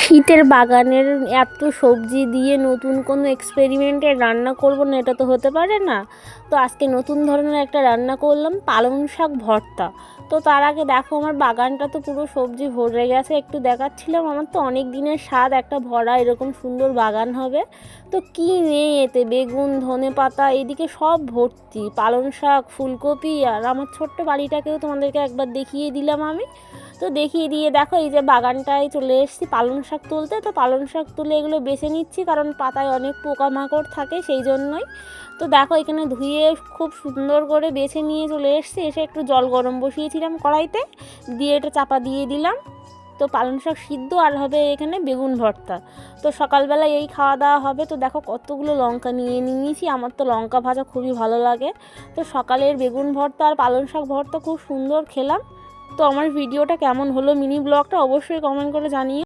শীতের বাগানের এত সবজি দিয়ে নতুন কোনো এক্সপেরিমেন্টের রান্না করব না, এটা তো হতে পারে না। তো আজকে নতুন ধরনের একটা রান্না করলাম, পালং শাক ভর্তা। তো তার আগে দেখো আমার বাগানটা তো পুরো সবজি ভরে গেছে, একটু দেখাচ্ছিলাম। আমার তো অনেক দিনের স্বাদ একটা ভরা এরকম সুন্দর বাগান হবে। তো কী নেই এতে, বেগুন, ধনেপাতা, এদিকে সব ভর্তি, পালং শাক, ফুলকপি। আর আমার ছোট্ট বাড়িটাকেও তোমাদেরকে একবার দেখিয়ে দিলাম আমি। তো দেখিয়ে দিয়ে দেখো এই যে বাগানটায় চলে এসেছি পালং শাক তুলতে। তো পালং শাক তুলে এগুলো বেছে নিচ্ছি, কারণ পাতায় অনেক পোকামাকড় থাকে সেই জন্যই। তো দেখো এখানে ধুয়ে খুব সুন্দর করে বেছে নিয়ে চলে এসেছি। এসে একটু জল গরম বসিয়েছিলাম কড়াইতে, দিয়ে এটা চাপা দিয়ে দিলাম। তো পালং শাক সিদ্ধ আর হবে এখানে বেগুন ভর্তা। তো সকালবেলা এই খাওয়া দাওয়া হবে। তো দেখো কতগুলো লঙ্কা নিয়ে নিয়েছি, আমার তো লঙ্কা ভাজা খুবই ভালো লাগে। তো সকালের বেগুন ভর্তা আর পালং শাক ভর্তা খুব সুন্দর খেলাম। তো আমার ভিডিওটা কেমন হলো, মিনি ব্লগটা অবশ্যই কমেন্ট করে জানিও।